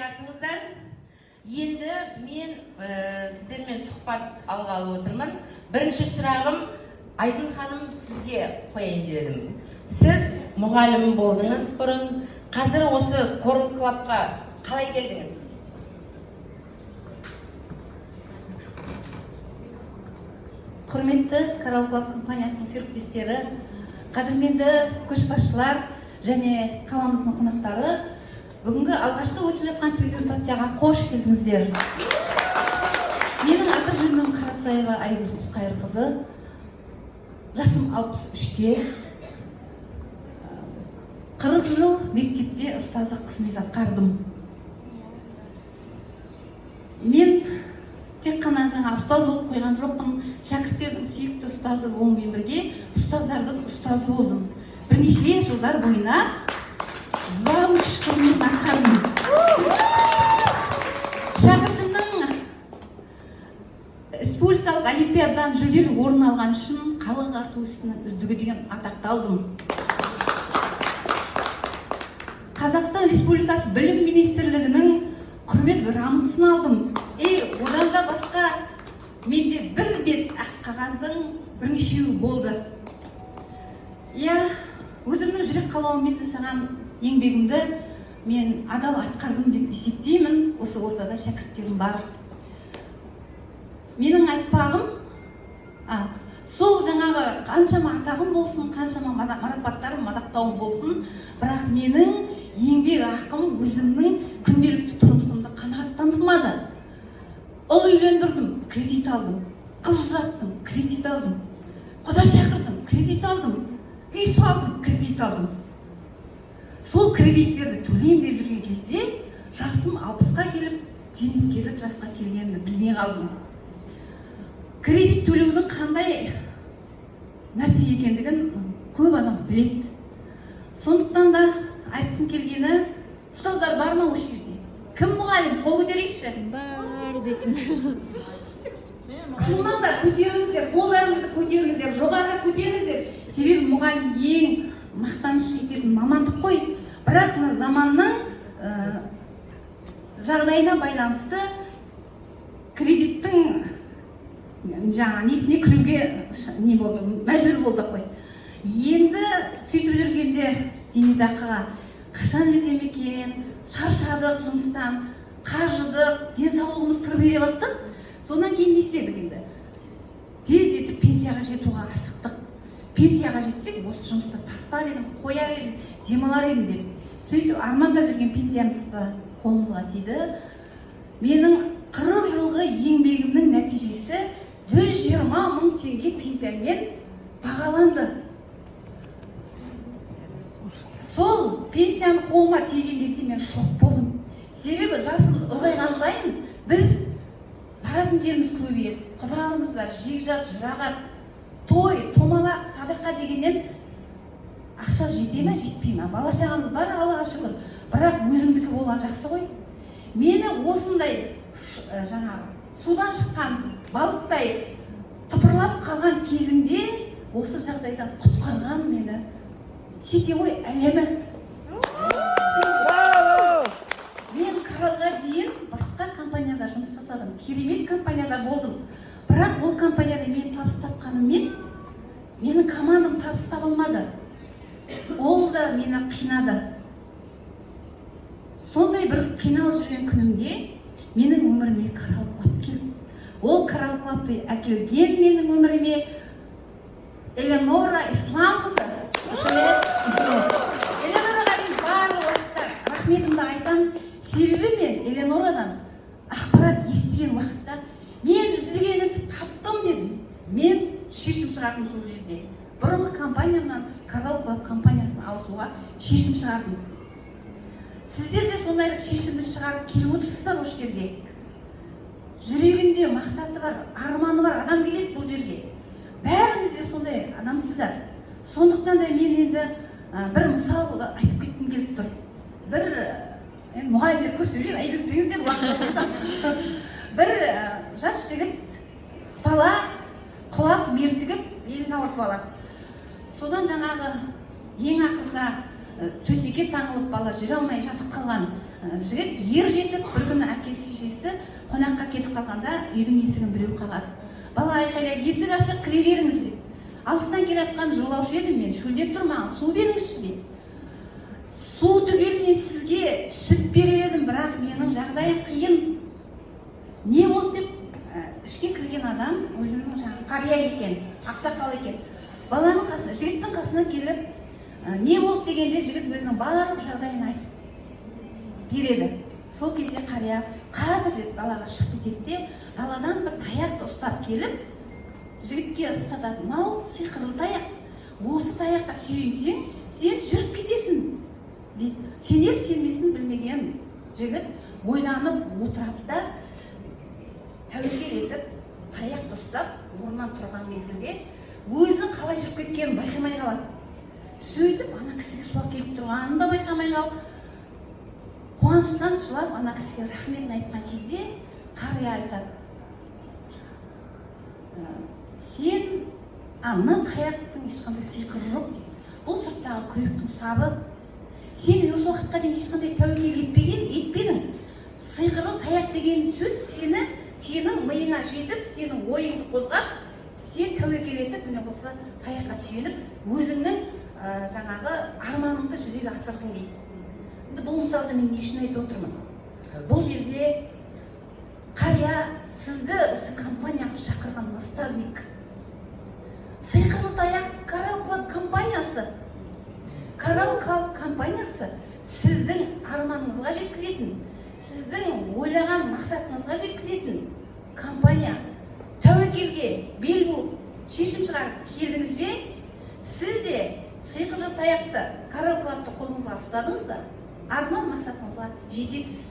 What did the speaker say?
жайғасыңыздар. Енді мен сіздермен сұхбат алғалы отырмын. Бірінші сұрағым Айдын ханым сізге қояйын деп едім. Сіз мұғалім болдыңыз бұрын. Қазір осы Coral Club'қа қалай келдіңіз? Құрметті Coral Club компаниясының серіктестері, қадірменді көшбасшылар және қаламыздың қонақтары, бүгінгі алғашқы өтіп жатқан презентацияға қош келдіңіздер. Менің аты-жөнім Қарасаева Айгүл Құлқайырқызы. Жасым 63-те. 40 жыл мектепте ұстаздық қызмет атқардым. Мен тек қана жаңа ұстаз болып қойған жоқпын, шәкірттердің сүйікті ұстазы болумен бірге ұстаздардың ұстазы болдым. Бірнеше жылдар бойына завуч қызметін атқардым. Шәкіртімнің республикалық олимпиададан жүлделі орын алған үшін халық ағарту ісінің үздігі деген атақты алдым. Қазақстан Республикасы Білім Министрлігінің құрмет грамотасын алдым. Одан да басқа менде бір бет ақ қағаздың бірнешеуі болды. Өзімнің жүрек қалауымен жасаған еңбегімді мен адал атқардым деп есептеймін. Осы ортада шәкірттерім бар. Менің айтпағым, сол жаңағы қаншама атағым болсын, қаншама марапаттарым, мадақтауым болсын, бірақ менің еңбек ақым өзімнің күнделікті тұрмысымды қанағаттандырмады. Ұл үйлендірдім, кредит алдым. Қыз ұзаттым, кредит алдым. Құда шақырдым, кредит алдым. Үй салдым, кредит алдым. Сол кредиттерді төлеймін деп жүрген кезде жасым 60-қа келіп, зейнеткерлік жасқа келгенімді білмей қалдым. Кредит төлеудің қандай нәрсе екендігін көп адам біледі. Сондықтан да айтқым келгені, ұстаздар бар ма осы жерде? Кім мұғалім? Қол көтерейікші? Бар десін. Қысылмаңдар, көтеріңіздер, қолдарыңызды көтеріңіздер, жоғары көтеріңіздер. Себебі мұғалім ең мақтаныш ететін мамандық қой. Бірақ заманның жағдайына байланысты кредиттің несіне кіруге мәжбүр болды қой. Енді сөйтіп жүргенде зейнетақыға қашан жетем екен, шаршадық жұмыстан, қаржыдық, денсаулығымыз сыр бере бастады. Содан кейін не істедік енді? Тездетіп пенсияға жетуге асықтық. Пенсияға жетсек, осы жұмысты тастар едім, қояр едім, демалар едім деп. Сөйтіп армандап жүрген пенсиямызды қолымызға тиді. Менің 40 жылғы еңбегімнің нәтижесі 120 мың теңге пенсиямен бағаланды. Сол пенсияны қолыма тиген кезде мен шок болдым. Себебі жасымыз ұлғайған сайын біз баратын жеріміз көбейеді. Құдағымыз бар, жекжат, жұрағат, той, томалақ, садақа дегеннен ақша жете ме, жетпей ме? Бала шағамыз бар, Аллаға шүкір. Бірақ өзіңдікі болған жақсы ғой. Мені осындай судан шыққан балықтай тыпырлап қалған кезінде осы жағдайдан құтқарған мені сетевой әлемі. Мен Коралға дейін басқа компанияда жұмыс жасадым. Керемет компанияда болдым. Бірақ ол компанияда мен табыс тапқаныммен менің командам табыс таба алмады. Ол да мені қинады. Сондай бір қиналып жүрген күнімде менің өміріме Coral Club келді. Ол Coral Club'ты әкелген менің өміріме Эленора Исламқызы. Эленораға мен барлық уақытта рахметімді айтамын. Себебі мен Эленорадан ақпарат естіген уақытта мен іздегенімді таптым дедім. Мен шешім шығардым сол жерде. Бұрынғы компаниямнан Coral Club компаниясына ауысуға шешім шығардым. Сіздер де сондай шешімді шығарып келіп отырсыздар осы жерге. Жүрегінде мақсаты бар, арманы бар адам келеді бұл жерге. Бәріңіз де сондай адамсыздар. Сондықтан да мен енді бір мысал айтып кеткім келіп тұр. Бір мұғалімдер көп сөйлейді, айтып беріңіздер, уақыт болсам. Бір жас жігіт бала құлап мертігіп елін ауыртып алады. Содан жаңағы ең ақырында төсекке таңылып бала жүре алмай жатып қалған жігіт ер жетіп бір күні әкесі шешесі қонаққа кетіп қалғанда үйдің есігін біреу қағады. Бала айқайлайды, есік ашық, кіре беріңіз деп. Алыстан келе жатқан жолаушы едім мен, шөлдеп тұр, маған су беріңізші деп. Су түгел мен сізге сүт берер едім, бірақ менің жағдайым қиын. Не болды деп ішке кірген адам өзінің жаңағы қария екен, ақсақал екен. Баланың қасы, жігіттің қасына келіп, не болды дегенде жігіт өзінің барлық жағдайын айтып береді. Сол кезде қария қазір деп далаға шығып кетеді де, даладан бір таяқты ұстап келіп, жігітке ұстатады. Мынау сиқырлы таяқ. Осы таяққа сүйенсең, сен жүріп кетесің дейді. Сенер сенбесін білмеген жігіт ойланып отырады да, тәуекел етіп, таяқты ұстап, орнынан тұрған мезгілде өзінің қалай жүріп кеткенін байқамай қалады. Сөйтіп, ана кісіге суға келіп тұрғанын да байқамай қалып, қуаныштан жылап, ана кісіге рахметін айтқан кезде қария айтады: сен мына таяқтың ешқандай сиқыры жоқ дейді. Бұл сырттағы күйіктің сабы. Сен осы уақытқа дейін ешқандай тәуекел етпедің. Сиқырлы таяқ деген сөз сенің миыңа жетіп, сенің ойыңды қозғап, сен тәуекел етіп, міне осы таяққа сүйеніп, өзіңнің жаңағы арманыңды жүзеге асырдың дейді. Бұл мысалды мен не үшін айтып отырмын? Бұл жерде қария сізді осы компанияға шақырған наставник. Сиқырлы таяқ Корал Клаб компаниясы сіздің арманыңызға жеткізетін, сіздің ойлаған мақсатыңызға жеткізетін компания. Тәуекелге бел буып, шешім шығарып келдіңіз бе? Сіз де сиқырлы таяқты Корал Клабты қолыңызға ұстадыңыз ба? Арман мақсатыңызға жетесіз.